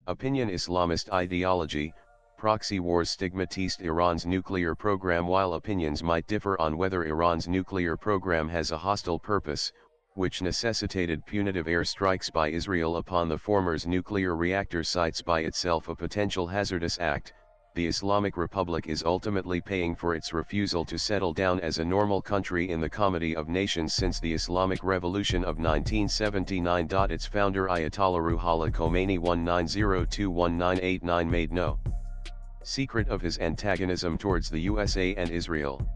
Opinion: Islamist ideology, proxy wars stigmatized Iran's nuclear program. While opinions might differ on whether Iran's nuclear program has a hostile purpose, which necessitated punitive airstrikes by Israel upon the former's nuclear reactor sites by itself a potential hazardous act, the Islamic Republic is ultimately paying for its refusal to settle down as a normal country in the comedy of nations since the Islamic Revolution of 1979. Its founder Ayatollah Ruhollah Khomeini 1902-1989 made no secret of his antagonism towards the USA and Israel.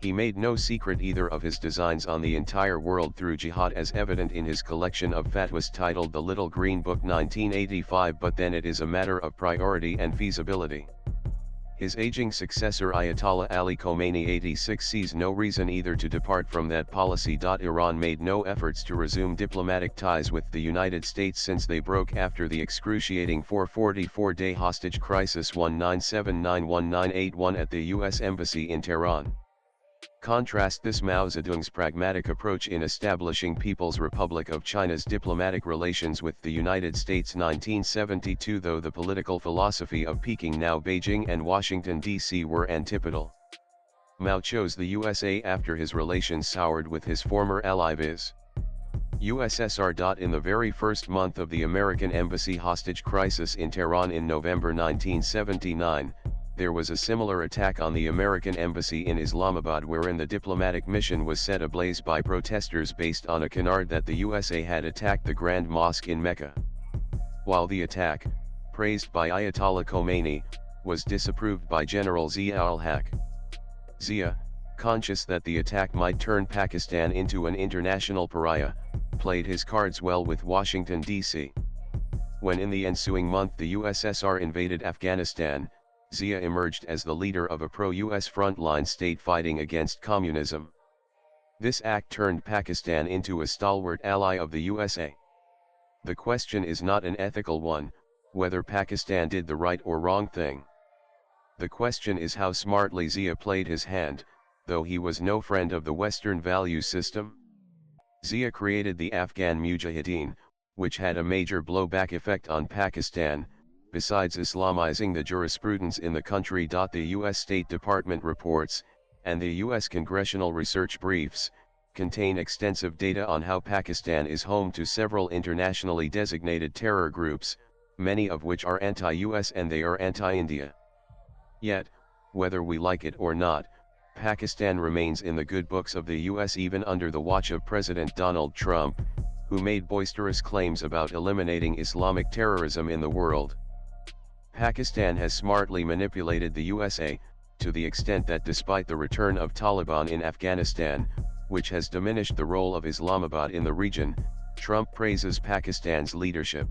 He made no secret either of his designs on the entire world through jihad, as evident in his collection of fatwas titled The Little Green Book 1985. But then it is a matter of priority and feasibility. His aging successor Ayatollah Ali Khomeini 86 sees no reason either to depart from that policy. Iran made no efforts to resume diplomatic ties with the United States since they broke after the excruciating 444-day hostage crisis 1979-1981 at the U.S. Embassy in Tehran. Contrast this Mao Zedong's pragmatic approach in establishing People's Republic of China's diplomatic relations with the United States 1972. Though the political philosophy of Peking, now Beijing, and Washington, D.C. were antipodal, Mao chose the USA after his relations soured with his former ally viz. USSR. In the very first month of the American embassy hostage crisis in Tehran in November 1979, there was a similar attack on the American embassy in Islamabad, wherein the diplomatic mission was set ablaze by protesters based on a canard that the USA had attacked the Grand Mosque in Mecca. While the attack, praised by Ayatollah Khomeini, was disapproved by General Zia ul-Haq. Zia, conscious that the attack might turn Pakistan into an international pariah, played his cards well with Washington, D.C. When in the ensuing month the USSR invaded Afghanistan, Zia emerged as the leader of a pro-US frontline state fighting against communism. This act turned Pakistan into a stalwart ally of the USA. The question is not an ethical one, whether Pakistan did the right or wrong thing. The question is how smartly Zia played his hand, though he was no friend of the Western value system. Zia created the Afghan Mujahideen, which had a major blowback effect on Pakistan, besides Islamizing the jurisprudence in the country. The U.S. State Department reports, and the U.S. Congressional Research Briefs, contain extensive data on how Pakistan is home to several internationally designated terror groups, many of which are anti-US and they are anti-India. Yet, whether we like it or not, Pakistan remains in the good books of the US even under the watch of President Donald Trump, who made boisterous claims about eliminating Islamic terrorism in the world. Pakistan has smartly manipulated the USA, to the extent that despite the return of Taliban in Afghanistan, which has diminished the role of Islamabad in the region, Trump praises Pakistan's leadership.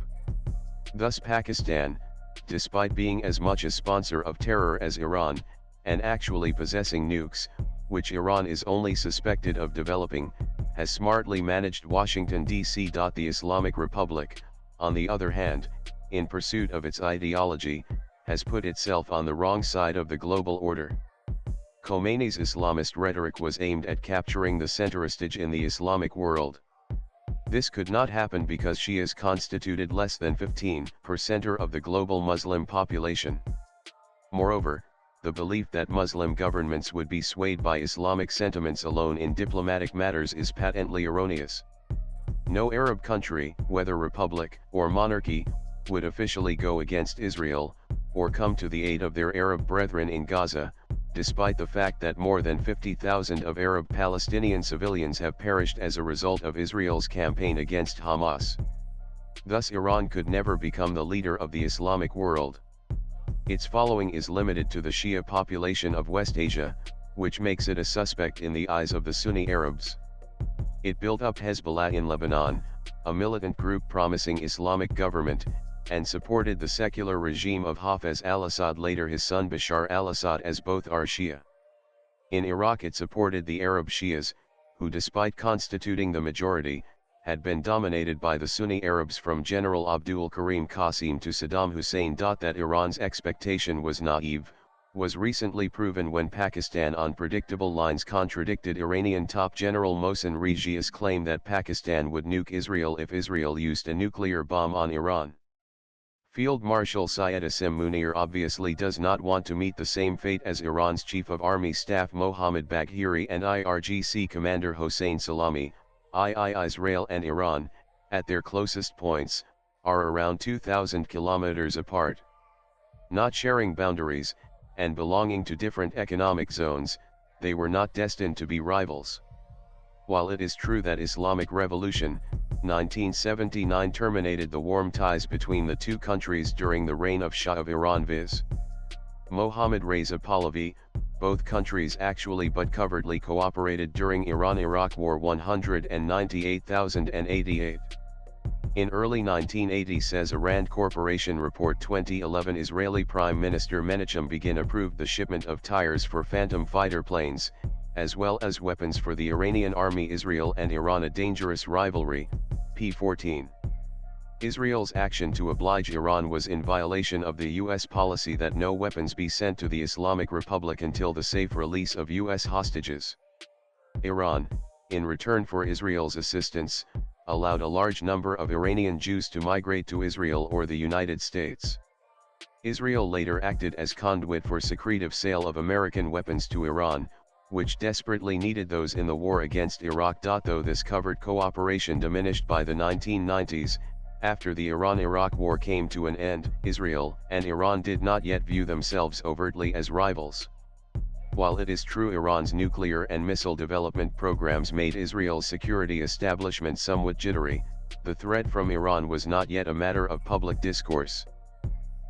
Thus Pakistan, despite being as much a sponsor of terror as Iran, and actually possessing nukes, which Iran is only suspected of developing, has smartly managed Washington, D.C. The Islamic Republic, on the other hand, in pursuit of its ideology, has put itself on the wrong side of the global order. Khomeini's Islamist rhetoric was aimed at capturing the centristage in the Islamic world. This could not happen because Shias constituted less than 15% of the global Muslim population. Moreover, the belief that Muslim governments would be swayed by Islamic sentiments alone in diplomatic matters is patently erroneous. No Arab country, whether republic or monarchy, would officially go against Israel, or come to the aid of their Arab brethren in Gaza, despite the fact that more than 50,000 of Arab Palestinian civilians have perished as a result of Israel's campaign against Hamas. Thus Iran could never become the leader of the Islamic world. Its following is limited to the Shia population of West Asia, which makes it a suspect in the eyes of the Sunni Arabs. It built up Hezbollah in Lebanon, a militant group promising Islamic government, and supported the secular regime of Hafez al-Assad, later his son Bashar al-Assad, as both are Shia. In Iraq it supported the Arab Shias, who despite constituting the majority, had been dominated by the Sunni Arabs from General Abdul Karim Qasim to Saddam Hussein. That Iran's expectation was naive, was recently proven when Pakistan on predictable lines contradicted Iranian top General Mohsen Regia's claim that Pakistan would nuke Israel if Israel used a nuclear bomb on Iran. Field Marshal Syed Asim Munir obviously does not want to meet the same fate as Iran's Chief of Army Staff Mohammad Bagheri and IRGC Commander Hossein Salami. Israel and Iran, at their closest points, are around 2,000 kilometers apart. Not sharing boundaries, and belonging to different economic zones, they were not destined to be rivals. While it is true that Islamic Revolution, 1979 terminated the warm ties between the two countries during the reign of Shah of Iran viz. Mohammad Reza Pahlavi, both countries actually but covertly cooperated during Iran-Iraq War 198,088. In early 1980 says a Rand Corporation report 2011 Israeli Prime Minister Menachem Begin approved the shipment of tires for Phantom fighter planes, as well as weapons for the Iranian army. Israel and Iran a dangerous rivalry, p14. Israel's action to oblige Iran was in violation of the U.S. policy that no weapons be sent to the Islamic Republic until the safe release of U.S. hostages. Iran, in return for Israel's assistance, allowed a large number of Iranian Jews to migrate to Israel or the United States. Israel later acted as conduit for secretive sale of American weapons to Iran, which desperately needed those in the war against Iraq. Though this covert cooperation diminished by the 1990s, after the Iran-Iraq War came to an end, Israel and Iran did not yet view themselves overtly as rivals. While it is true Iran's nuclear and missile development programs made Israel's security establishment somewhat jittery, the threat from Iran was not yet a matter of public discourse.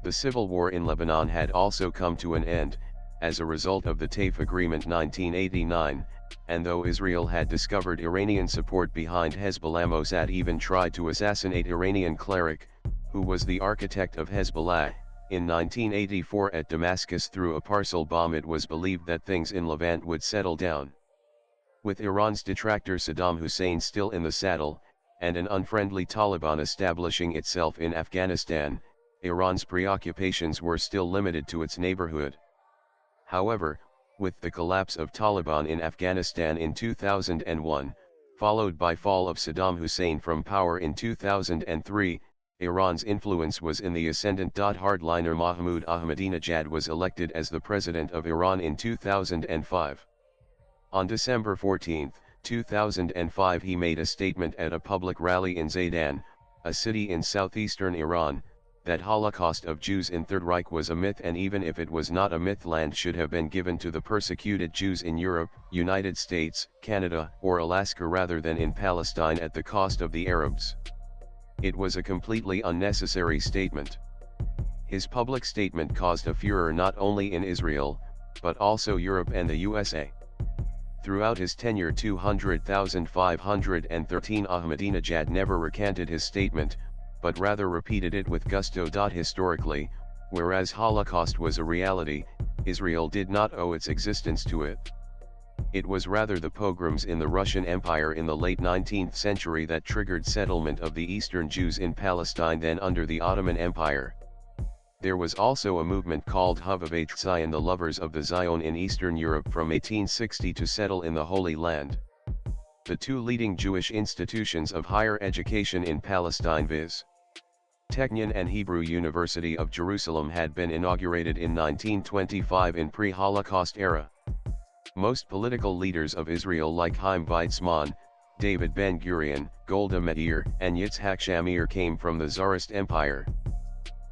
The civil war in Lebanon had also come to an end, as a result of the Taif Agreement 1989, and though Israel had discovered Iranian support behind Hezbollah, Mossad even tried to assassinate Iranian cleric, who was the architect of Hezbollah, in 1984 at Damascus through a parcel bomb. It was believed that things in Levant would settle down. With Iran's detractor Saddam Hussein still in the saddle, and an unfriendly Taliban establishing itself in Afghanistan, Iran's preoccupations were still limited to its neighborhood. However, with the collapse of Taliban in Afghanistan in 2001, followed by fall of Saddam Hussein from power in 2003, Iran's influence was in the ascendant. Hardliner Mahmoud Ahmadinejad was elected as the president of Iran in 2005. On December 14, 2005 he made a statement at a public rally in Zaydan, a city in southeastern Iran, that Holocaust of Jews in Third Reich was a myth, and even if it was not a myth, land should have been given to the persecuted Jews in Europe, United States, Canada, or Alaska rather than in Palestine at the cost of the Arabs. It was a completely unnecessary statement. His public statement caused a furor not only in Israel, but also Europe and the USA. Throughout his tenure 200,513 Ahmadinejad never recanted his statement, but rather repeated it with gusto. Historically, whereas Holocaust was a reality, Israel did not owe its existence to it. It was rather the pogroms in the Russian Empire in the late 19th century that triggered settlement of the Eastern Jews in Palestine then under the Ottoman Empire. There was also a movement called Hovevei Zion, the lovers of the Zion in Eastern Europe from 1860 to settle in the Holy Land. The two leading Jewish institutions of higher education in Palestine viz. Technion and Hebrew University of Jerusalem had been inaugurated in 1925 in pre-Holocaust era. Most political leaders of Israel like Chaim Weizmann, David Ben-Gurion, Golda Meir, and Yitzhak Shamir came from the Tsarist Empire.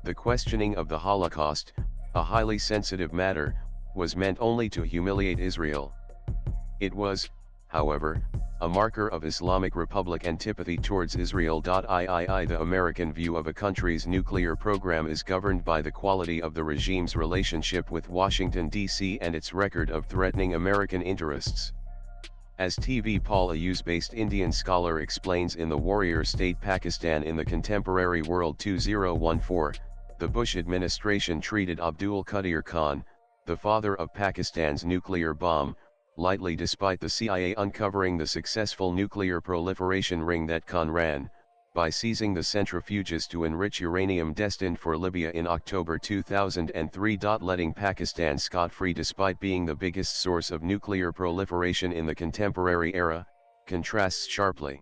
The questioning of the Holocaust, a highly sensitive matter, was meant only to humiliate Israel. It was, however, a marker of Islamic Republic antipathy towards Israel. The American view of a country's nuclear program is governed by the quality of the regime's relationship with Washington, D.C. and its record of threatening American interests. As T.V. Paul, a US-based Indian scholar, explains in The Warrior State Pakistan in the Contemporary World 2014, the Bush administration treated Abdul Qadir Khan, the father of Pakistan's nuclear bomb, lightly despite the CIA uncovering the successful nuclear proliferation ring that Khan ran, by seizing the centrifuges to enrich uranium destined for Libya in October 2003. Letting Pakistan scot-free despite being the biggest source of nuclear proliferation in the contemporary era, contrasts sharply.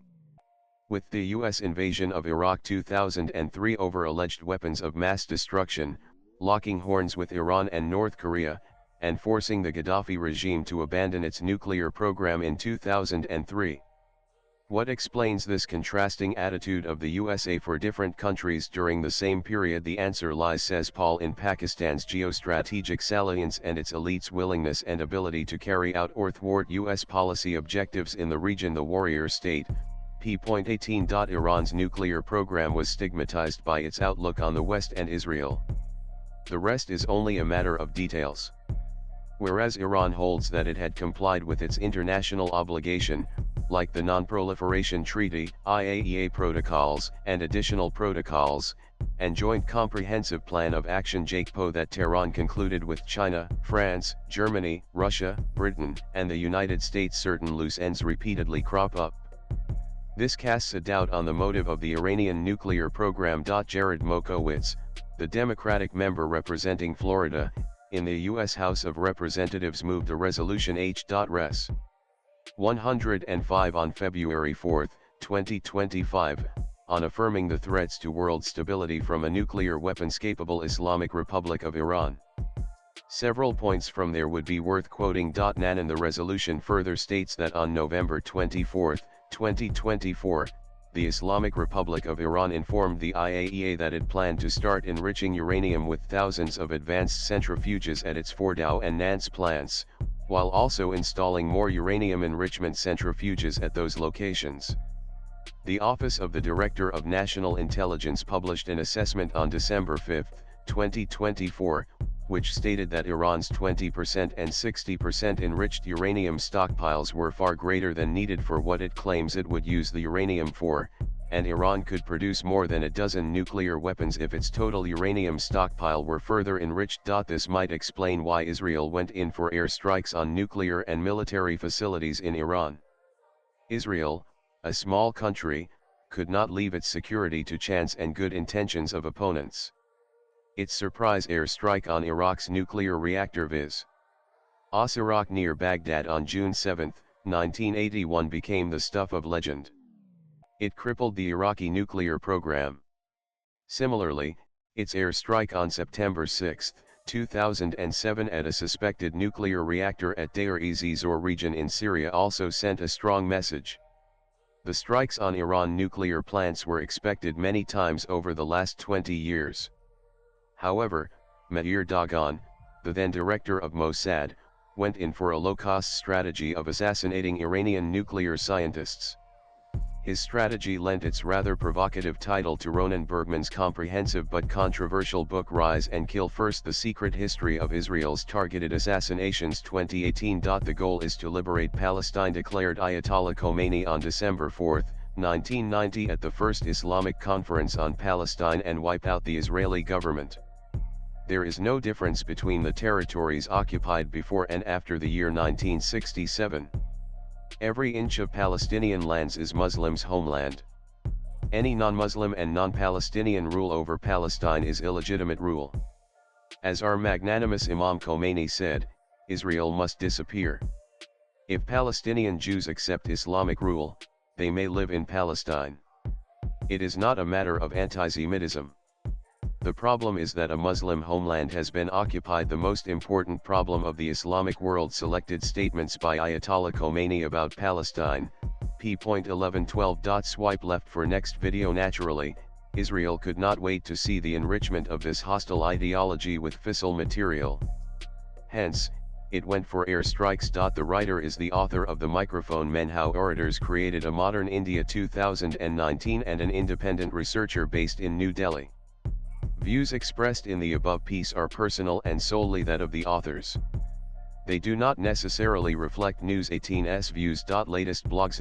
With the U.S. invasion of Iraq 2003 over alleged weapons of mass destruction, locking horns with Iran and North Korea, and forcing the Gaddafi regime to abandon its nuclear program in 2003. What explains this contrasting attitude of the USA for different countries during the same period? The answer lies, says Paul, in Pakistan's geostrategic salience and its elite's willingness and ability to carry out or thwart U.S. policy objectives in the region. The warrior state, p.18. Iran's nuclear program was stigmatized by its outlook on the West and Israel. The rest is only a matter of details. Whereas Iran holds that it had complied with its international obligation, like the Non-Proliferation Treaty, IAEA protocols, and additional protocols, and Joint Comprehensive Plan of Action (JCPO) that Tehran concluded with China, France, Germany, Russia, Britain, and the United States, certain loose ends repeatedly crop up. This casts a doubt on the motive of the Iranian nuclear program. Jared Moskowitz, the Democratic member representing Florida, in the U.S. House of Representatives, moved a resolution H.Res. 105 on February 4, 2025, on affirming the threats to world stability from a nuclear weapons-capable Islamic Republic of Iran. Several points from there would be worth quoting. Nan, the resolution further states that on November 24, 2024, the Islamic Republic of Iran informed the IAEA that it planned to start enriching uranium with thousands of advanced centrifuges at its Fordow and Nance plants, while also installing more uranium enrichment centrifuges at those locations. The Office of the Director of National Intelligence published an assessment on December 5, 2024, which stated that Iran's 20% and 60% enriched uranium stockpiles were far greater than needed for what it claims it would use the uranium for, and Iran could produce more than a dozen nuclear weapons if its total uranium stockpile were further enriched. This might explain why Israel went in for airstrikes on nuclear and military facilities in Iran. Israel, a small country, could not leave its security to chance and good intentions of opponents. Its surprise airstrike on Iraq's nuclear reactor Viz. Asiraq near Baghdad on June 7, 1981 became the stuff of legend. It crippled the Iraqi nuclear program. Similarly, its airstrike on September 6, 2007 at a suspected nuclear reactor at Deir-ez-Zor region in Syria also sent a strong message. The strikes on Iran nuclear plants were expected many times over the last 20 years. However, Meir Dagan, the then director of Mossad, went in for a low-cost strategy of assassinating Iranian nuclear scientists. His strategy lent its rather provocative title to Ronan Bergman's comprehensive but controversial book Rise and Kill First: The Secret History of Israel's Targeted Assassinations 2018. The goal is to liberate Palestine, declared Ayatollah Khomeini on December 4, 1990 at the First Islamic Conference on Palestine, and wipe out the Israeli government. There is no difference between the territories occupied before and after the year 1967. Every inch of Palestinian lands is Muslims' homeland. Any non-Muslim and non-Palestinian rule over Palestine is illegitimate rule. As our magnanimous Imam Khomeini said, Israel must disappear. If Palestinian Jews accept Islamic rule, they may live in Palestine. It is not a matter of anti-Semitism. The problem is that a Muslim homeland has been occupied. The most important problem of the Islamic world. Selected statements by Ayatollah Khomeini about Palestine, p.1112. Swipe left for next video. Naturally, Israel could not wait to see the enrichment of this hostile ideology with fissile material. Hence, it went for airstrikes. The writer is the author of The Microphone Men: How Orators Created a Modern India 2019 and an independent researcher based in New Delhi. Views expressed in the above piece are personal and solely that of the authors. They do not necessarily reflect News 18's views. Latest blogs.